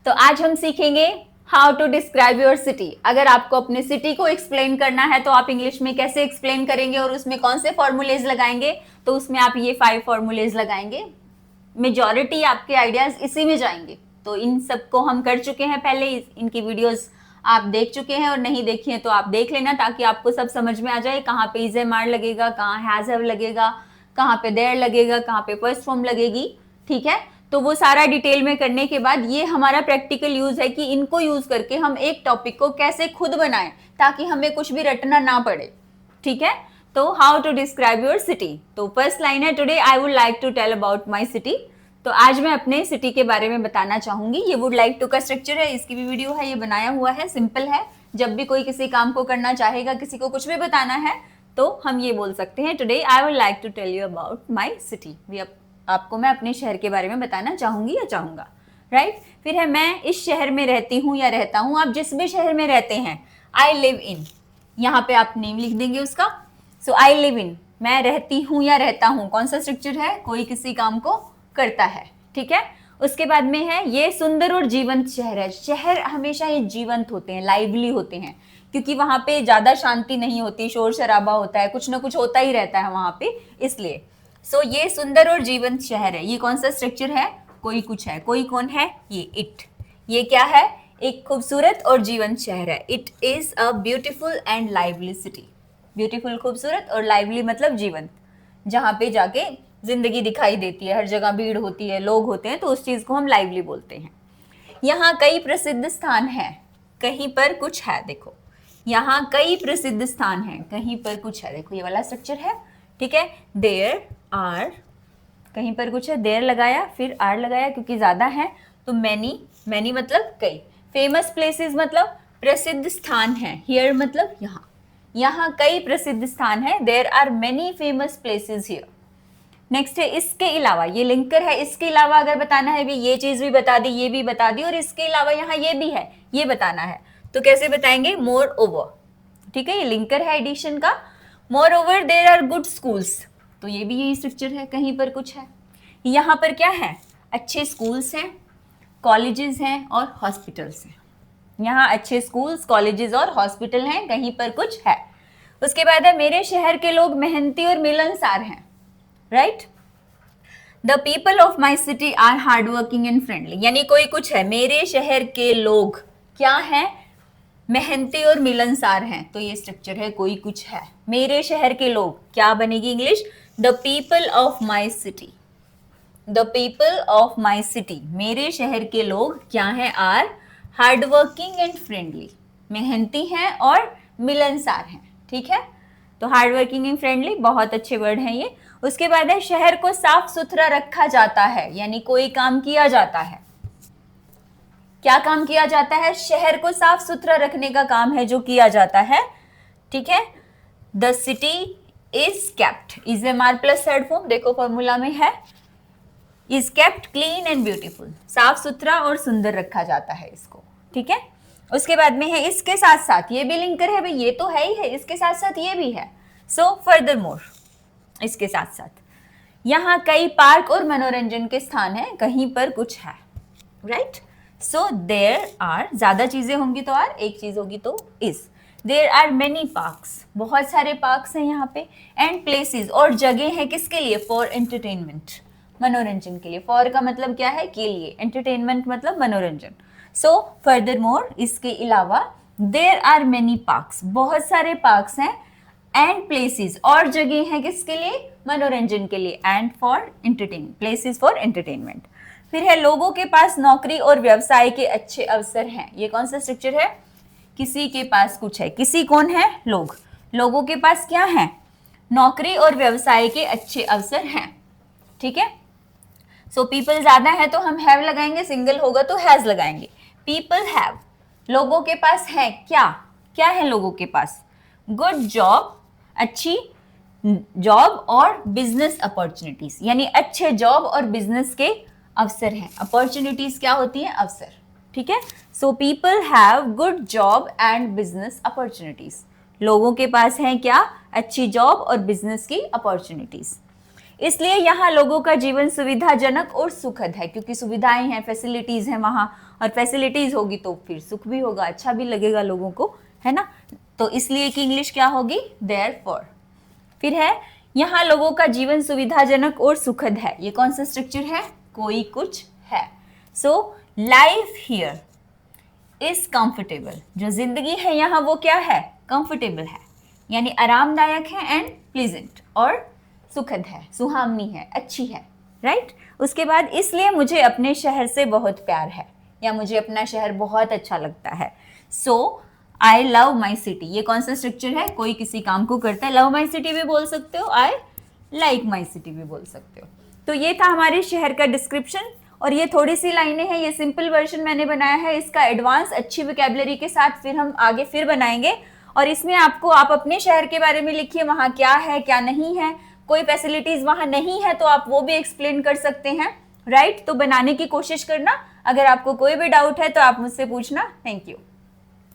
तो आज हम सीखेंगे how to describe your city. अगर आपको अपने सिटी को एक्सप्लेन करना है तो आप इंग्लिश में कैसे एक्सप्लेन करेंगे और उसमें कौन से फॉर्मूलेज लगाएंगे, तो उसमें आप ये 5 फॉर्मूलेज लगाएंगे। मेजॉरिटी आपके आइडियाज इसी में जाएंगे। तो इन सबको हम कर चुके हैं पहले, इनकी वीडियोस आप देख चुके हैं, और नहीं देखी है तो आप देख लेना ताकि आपको सब समझ में आ जाए। कहाँ पे इज एम आर लगेगा, कहाँ हैज हैव लगेगा, कहाँ पे देयर लगेगा, कहाँ पे फर्स्ट फॉर्म लगेगी। ठीक है, तो वो सारा डिटेल में करने के बाद ये हमारा प्रैक्टिकल यूज है कि इनको यूज करके हम एक टॉपिक को कैसे खुद बनाएं ताकि हमें कुछ भी रटना ना पड़े। ठीक है, तो how to describe your city. तो फर्स्ट लाइन है, today I would like to tell about my city. तो आज मैं अपने सिटी के बारे में बताना चाहूंगी। ये वुड लाइक टू का स्ट्रक्चर है, इसकी भी वीडियो है, ये बनाया हुआ है, सिंपल है। जब भी कोई किसी काम को करना चाहेगा, किसी को कुछ भी बताना है, तो हम ये बोल सकते हैं, today I would like to tell you about my city. आपको मैं अपने शहर के बारे में बताना चाहूंगी या चाहूंगा, राइट। फिर है, मैं इस शहर में रहती हूँ या रहता हूँ। आप जिस भी शहर में रहते हैं, आई लिव इन, यहाँ पे आप नेम लिख देंगे उसका। सो आई लिव इन, मैं रहती हूँ या रहता हूँ, कौन सा स्ट्रक्चर है, कोई किसी काम को करता है। ठीक है, उसके बाद में है, ये सुंदर और जीवंत शहर है। शहर हमेशा ये जीवंत होते हैं, लाइवली होते हैं, क्योंकि वहां पे ज्यादा शांति नहीं होती, शोर शराबा होता है, कुछ ना कुछ होता ही रहता है वहां पे, इसलिए। सो ये सुंदर और जीवंत शहर है। ये कौन सा स्ट्रक्चर है, कोई कुछ है, कोई कौन है, ये इट। ये क्या है, एक खूबसूरत और जीवंत शहर है। It is a beautiful and lively city. Beautiful, खूबसूरत, और लाइवली मतलब जीवंत, जहाँ पे जाके जिंदगी दिखाई देती है, हर जगह भीड़ होती है, लोग होते हैं, तो उस चीज को हम लाइवली बोलते हैं। यहाँ कई प्रसिद्ध स्थान हैं, कहीं पर कुछ है। देखो, यहाँ कई प्रसिद्ध स्थान हैं, कहीं पर कुछ है। देखो ये वाला स्ट्रक्चर है, ठीक है। देयर आर, कहीं पर कुछ है, देयर लगाया, फिर आर लगाया क्योंकि ज्यादा है, तो मैनी, मैनी मतलब कई। फेमस प्लेसेस मतलब प्रसिद्ध स्थान है, हियर मतलब यहाँ, यहाँ कई प्रसिद्ध स्थान है, there are many famous places here. Next है, इसके अलावा, ये लिंकर है, इसके अलावा अगर बताना है भी, ये चीज भी बता दी, ये भी बता दी, और इसके अलावा यहाँ ये भी है, ये बताना है, तो कैसे बताएंगे, मोर ओवर। ठीक है, ये लिंकर है एडिशन का। Moreover there are good schools, तो ये भी यही स्ट्रक्चर है, कहीं पर कुछ है। यहाँ पर क्या है, अच्छे स्कूल्स हैं, कॉलेजेस हैं और हॉस्पिटल्स हैं। यहाँ अच्छे स्कूल्स, कॉलेजेस और हॉस्पिटल हैं, कहीं पर कुछ है। उसके बाद है, मेरे शहर के लोग मेहनती और मिलनसार हैं, right. The people of my city are hard working and friendly, यानी कोई कुछ है, मेरे शहर के लोग क्या है, मेहनती और मिलनसार हैं, तो ये स्ट्रक्चर है, कोई कुछ है। मेरे शहर के लोग, क्या बनेगी English, the people of my city. The people of my city, मेरे शहर के लोग क्या है, are hard working and friendly, मेहनती हैं और मिलनसार हैं। ठीक है, तो हार्ड वर्किंग एंड फ्रेंडली बहुत अच्छे वर्ड हैं ये। उसके बाद है, शहर को साफ सुथरा रखा जाता है, यानी कोई काम किया जाता है। क्या काम किया जाता है, शहर को साफ सुथरा रखने का काम है जो किया जाता है। ठीक है, the city is kept, is am are plus third form, देखो फॉर्मूला में है, is kept clean and beautiful, साफ सुथरा और सुंदर रखा जाता है इसको। ठीक है, उसके बाद में है, इसके साथ साथ, ये भी लिंकर है भाई, ये तो है ही है, इसके साथ साथ ये भी है। सो फर्दर मोर, इसके साथ साथ यहाँ कई पार्क और मनोरंजन के स्थान हैं, कहीं पर कुछ है, राइट। सो देयर आर, ज्यादा चीजें होंगी तो आर, एक चीज होगी तो is. There are many parks, बहुत सारे पार्क्स हैं यहाँ पे, एंड प्लेसेस, और जगह है किसके लिए, फॉर एंटरटेनमेंट, मनोरंजन के लिए। फॉर का मतलब क्या है, के लिए, एंटरटेनमेंट मतलब मनोरंजन। सो फर्दर मोर, इसके अलावा, देयर आर मेनी पार्क्स, बहुत सारे पार्क्स हैं, एंड प्लेसेस, और जगह है किसके लिए, मनोरंजन के लिए, and for entertainment, places for entertainment. फिर है, लोगों के पास नौकरी और व्यवसाय के अच्छे अवसर हैं। ये कौन सा स्ट्रक्चर है, किसी के पास कुछ है, किसी कौन है, लोग, लोगों के पास क्या है, नौकरी और व्यवसाय के अच्छे अवसर हैं। ठीक है, सो पीपल ज्यादा है तो हम हैव लगाएंगे, सिंगल होगा तो हैज लगाएंगे। पीपल हैव, लोगों के पास है क्या, क्या है लोगों के पास, गुड जॉब, अच्छी जॉब और बिजनेस अपॉर्चुनिटीज, यानी अच्छे जॉब और बिजनेस के अवसर हैं। अपॉर्चुनिटीज क्या होती हैं, अवसर। ठीक है, so people have good job and business opportunities, लोगों के पास है क्या, अच्छी जॉब और बिजनेस की अपॉर्चुनिटीज। इसलिए यहाँ लोगों का जीवन सुविधाजनक और सुखद है, क्योंकि सुविधाएं हैं, फैसिलिटीज हैं वहां, और फैसिलिटीज होगी तो फिर सुख भी होगा, अच्छा भी लगेगा लोगों को, है ना। तो इसलिए कि इंग्लिश क्या होगी, देयरफॉर। फिर है यहाँ लोगों का जीवन सुविधाजनक और सुखद है, ये कौन सा स्ट्रक्चर है, कोई कुछ है। So life here is comfortable, जो जिंदगी है यहाँ वो क्या है, कंफर्टेबल है, यानी आरामदायक है, एंड प्लीजेंट और सुखद है, सुहावनी है, अच्छी है, राइट। उसके बाद इसलिए मुझे अपने शहर से बहुत प्यार है, या मुझे अपना शहर बहुत अच्छा लगता है। सो आई लव माई सिटी, ये कौन सा स्ट्रक्चर है, कोई किसी काम को करता है, लव माई सिटी भी बोल सकते हो, आई लाइक माई सिटी भी बोल सकते हो। तो ये था हमारे शहर का डिस्क्रिप्शन, और ये थोड़ी सी लाइनें हैं, ये सिंपल वर्जन मैंने बनाया है, इसका एडवांस अच्छी वोकैबुलरी के साथ फिर हम आगे फिर बनाएंगे। और इसमें आपको, आप अपने शहर के बारे में लिखिए, वहाँ क्या है क्या नहीं है, कोई फैसिलिटीज वहाँ नहीं है तो आप वो भी एक्सप्लेन कर सकते हैं, राइट। तो बनाने की कोशिश करना, अगर आपको कोई भी डाउट है तो आप मुझसे पूछना। Thank you.